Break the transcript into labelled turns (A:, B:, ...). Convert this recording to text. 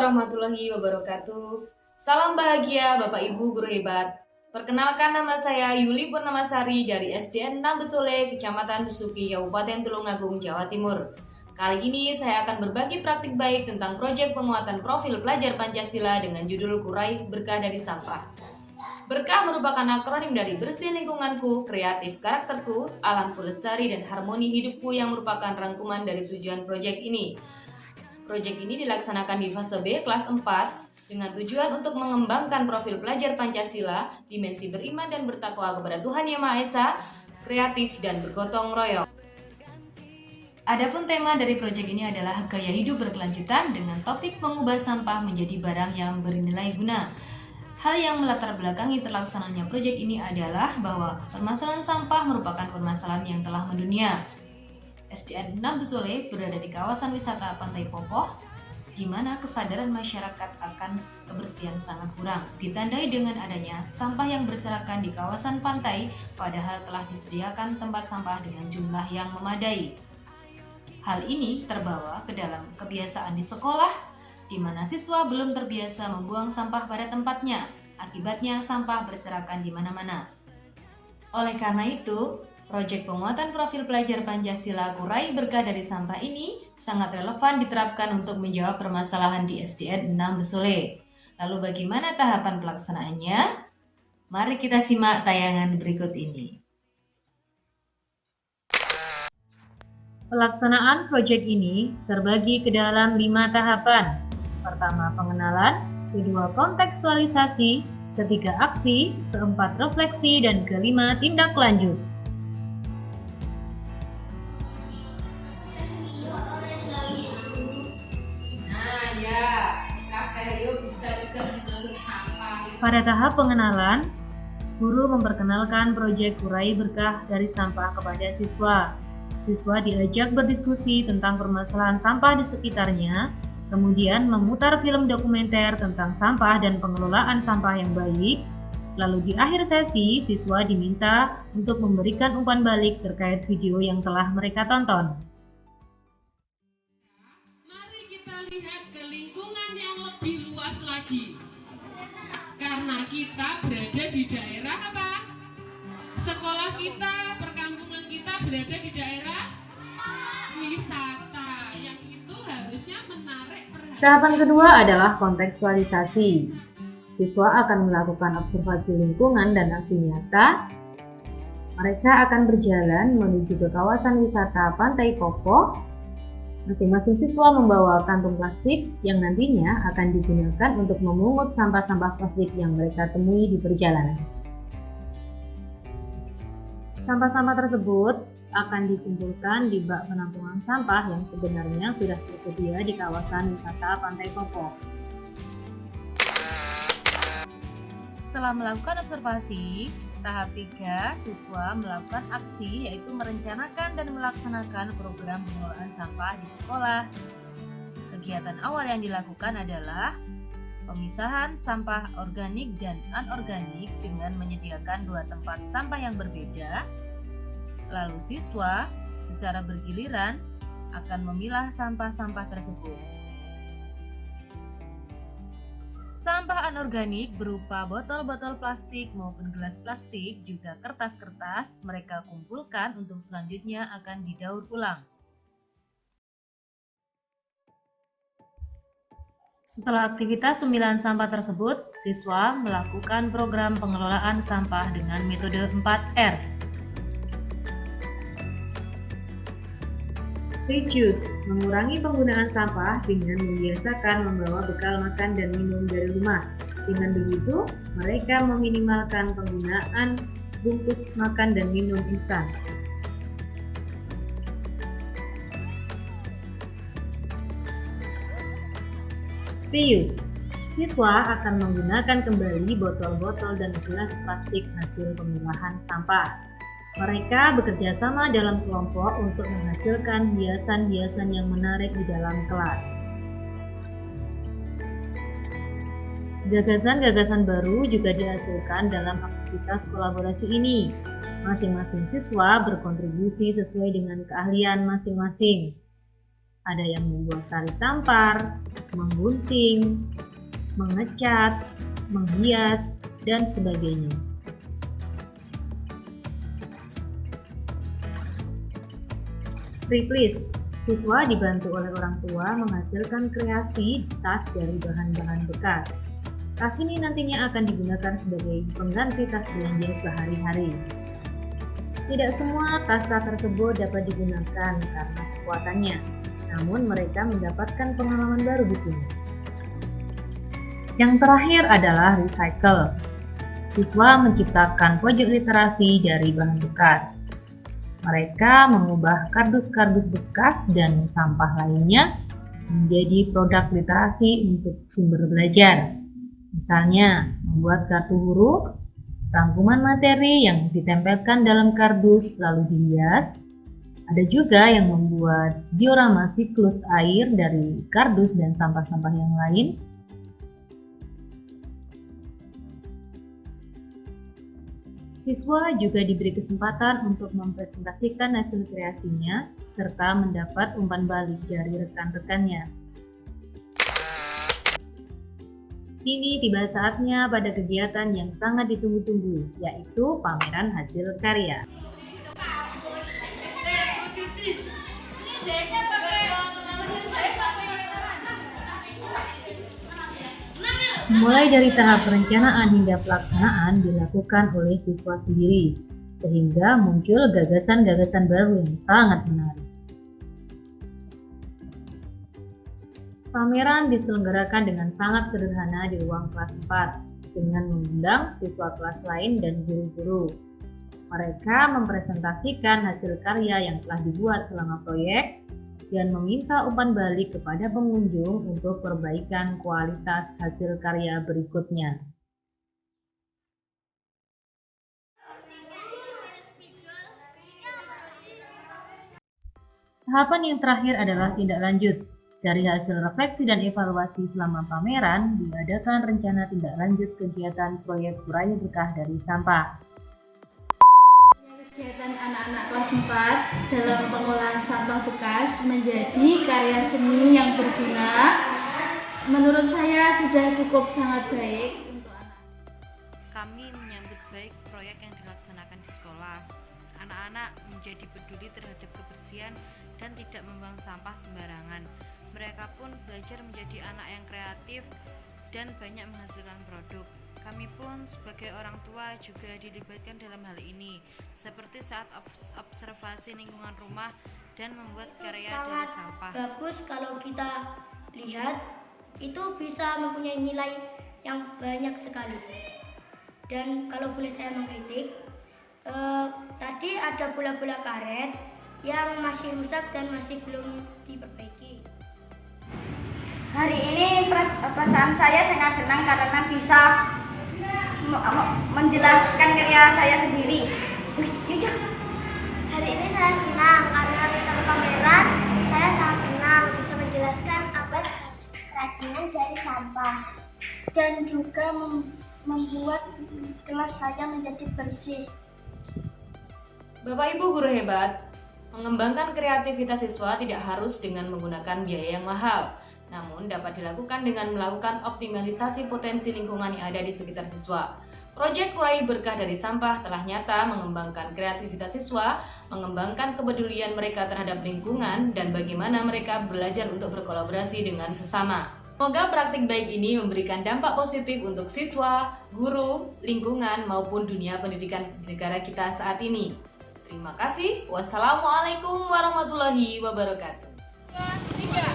A: warahmatullahi wabarakatuh. Salam bahagia Bapak Ibu Guru Hebat. Perkenalkan, nama saya Yuli Purnamasari dari SDN 6 Besole, Kecamatan Besuki, Kabupaten Tulungagung, Jawa Timur. Kali ini saya akan berbagi praktik baik tentang proyek penguatan profil pelajar Pancasila dengan judul Kurai Berkah dari Sampah. Berkah merupakan akronim dari bersih lingkunganku, kreatif karakterku, alamku lestari, dan harmoni hidupku yang merupakan rangkuman dari tujuan proyek ini. Proyek ini dilaksanakan di fase B kelas 4 dengan tujuan untuk mengembangkan profil pelajar Pancasila, dimensi beriman dan bertakwa kepada Tuhan Yang Maha Esa, kreatif dan bergotong royong. Adapun tema dari proyek ini adalah gaya hidup berkelanjutan dengan topik mengubah sampah menjadi barang yang bernilai guna. Hal yang melatar belakangi terlaksananya proyek ini adalah bahwa permasalahan sampah merupakan permasalahan yang telah mendunia. SDN 6 Besole berada di kawasan wisata Pantai Popoh, di mana kesadaran masyarakat akan kebersihan sangat kurang, ditandai dengan adanya sampah yang berserakan di kawasan pantai, padahal telah disediakan tempat sampah dengan jumlah yang memadai. Hal ini terbawa ke dalam kebiasaan di sekolah, di mana siswa belum terbiasa membuang sampah pada tempatnya, akibatnya sampah berserakan di mana-mana. Oleh karena itu, proyek penguatan profil pelajar Pancasila Kurai Berkah dari Sampah ini sangat relevan diterapkan untuk menjawab permasalahan di SDN 6 Besole. Lalu bagaimana tahapan pelaksanaannya? Mari kita simak tayangan berikut ini. Pelaksanaan proyek ini terbagi ke dalam 5 tahapan. Pertama, pengenalan, kedua, kontekstualisasi, ketiga, aksi, keempat, refleksi, dan kelima, tindak lanjut. Pada tahap pengenalan, guru memperkenalkan proyek Kurai Berkah dari Sampah kepada siswa. Siswa diajak berdiskusi tentang permasalahan sampah di sekitarnya, kemudian memutar film dokumenter tentang sampah dan pengelolaan sampah yang baik. Lalu di akhir sesi, siswa diminta untuk memberikan umpan balik terkait video yang telah mereka tonton.
B: Mari kita lihat ke lingkungan yang lebih luas lagi. Karena kita berada di daerah apa? Sekolah kita, perkampungan kita berada di daerah wisata, yang itu harusnya menarik perhatian.
A: Tahapan kedua adalah kontekstualisasi. Siswa akan melakukan observasi lingkungan dan aksi nyata. Mereka akan berjalan menuju ke kawasan wisata Pantai Popoh. Masing-masing siswa membawa kantung plastik yang nantinya akan digunakan untuk memungut sampah-sampah plastik yang mereka temui di perjalanan. Sampah-sampah tersebut akan dikumpulkan di bak penampungan sampah yang sebenarnya sudah tersedia di kawasan wisata Pantai Popoh. Setelah melakukan observasi, tahap 3, siswa melakukan aksi, yaitu merencanakan dan melaksanakan program pengelolaan sampah di sekolah. Kegiatan awal yang dilakukan adalah pemisahan sampah organik dan anorganik dengan menyediakan 2 tempat sampah yang berbeda. Lalu siswa secara bergiliran akan memilah sampah-sampah tersebut. Sampah anorganik berupa botol-botol plastik maupun gelas plastik, juga kertas-kertas, mereka kumpulkan untuk selanjutnya akan didaur ulang. Setelah aktivitas pemilahan sampah tersebut, siswa melakukan program pengelolaan sampah dengan metode 4R. Reduce, mengurangi penggunaan sampah dengan membiasakan membawa bekal makan dan minum dari rumah. Dengan begitu, mereka meminimalkan penggunaan bungkus makan dan minum instan. Reuse, siswa akan menggunakan kembali botol-botol dan gelas plastik hasil pemilahan sampah. Mereka bekerja sama dalam kelompok untuk menghasilkan hiasan-hiasan yang menarik di dalam kelas. Gagasan-gagasan baru juga dihasilkan dalam aktivitas kolaborasi ini. Masing-masing siswa berkontribusi sesuai dengan keahlian masing-masing. Ada yang membuat tali tampar, menggunting, mengecat, menghias, dan sebagainya. Triplis, siswa dibantu oleh orang tua menghasilkan kreasi tas dari bahan-bahan bekas. Tas ini nantinya akan digunakan sebagai pengganti tas belanja sehari-hari. Tidak semua tas-tas tersebut dapat digunakan karena kekuatannya, namun mereka mendapatkan pengalaman baru di sini. Yang terakhir adalah recycle. Siswa menciptakan pojok literasi dari bahan bekas. Mereka mengubah kardus-kardus bekas dan sampah lainnya menjadi produk literasi untuk sumber belajar. Misalnya, membuat kartu huruf, rangkuman materi yang ditempelkan dalam kardus lalu dihias. Ada juga yang membuat diorama siklus air dari kardus dan sampah-sampah yang lain. Siswa juga diberi kesempatan untuk mempresentasikan hasil kreasinya serta mendapat umpan balik dari rekan-rekannya. Kini tiba saatnya pada kegiatan yang sangat ditunggu-tunggu, yaitu pameran hasil karya. Mulai dari tahap perencanaan hingga pelaksanaan dilakukan oleh siswa sendiri, sehingga muncul gagasan-gagasan baru yang sangat menarik. Pameran diselenggarakan dengan sangat sederhana di ruang kelas 4 dengan mengundang siswa kelas lain dan guru-guru. Mereka mempresentasikan hasil karya yang telah dibuat selama proyek dan meminta umpan balik kepada pengunjung untuk perbaikan kualitas hasil karya berikutnya. Tahapan yang terakhir adalah tindak lanjut. Dari hasil refleksi dan evaluasi selama pameran, diadakan rencana tindak lanjut kegiatan proyek Kurai Berkah dari Sampah.
C: Kegiatan anak-anak kelas 4 dalam pengolahan sampah bekas menjadi karya seni yang berguna. Menurut saya sudah cukup sangat baik untuk anak.
D: Kami menyambut baik proyek yang dilaksanakan di sekolah. Anak-anak menjadi peduli terhadap kebersihan dan tidak membuang sampah sembarangan. Mereka pun belajar menjadi anak yang kreatif dan banyak menghasilkan produk. Kami pun sebagai orang tua juga dilibatkan dalam hal ini, seperti saat observasi lingkungan rumah dan membuat karya dari sampah.
E: Bagus kalau kita lihat, itu bisa mempunyai nilai yang banyak sekali. Dan kalau boleh saya mengkritik, tadi ada bola-bola karet yang masih rusak dan masih belum diperbaiki.
F: Hari ini perasaan saya sangat senang karena bisa menjelaskan karya saya sendiri.
E: Hari ini saya senang karena setelah pameran saya sangat senang bisa menjelaskan apa kerajinan dari sampah dan juga membuat kelas saya menjadi bersih.
A: Bapak Ibu guru hebat, mengembangkan kreativitas siswa tidak harus dengan menggunakan biaya yang mahal, namun dapat dilakukan dengan melakukan optimalisasi potensi lingkungan yang ada di sekitar siswa. Proyek Kurai Berkah dari Sampah telah nyata mengembangkan kreativitas siswa, mengembangkan kepedulian mereka terhadap lingkungan, dan bagaimana mereka belajar untuk berkolaborasi dengan sesama. Semoga praktik baik ini memberikan dampak positif untuk siswa, guru, lingkungan, maupun dunia pendidikan di negara kita saat ini. Terima kasih. Wassalamualaikum warahmatullahi wabarakatuh.
B: 2, 3.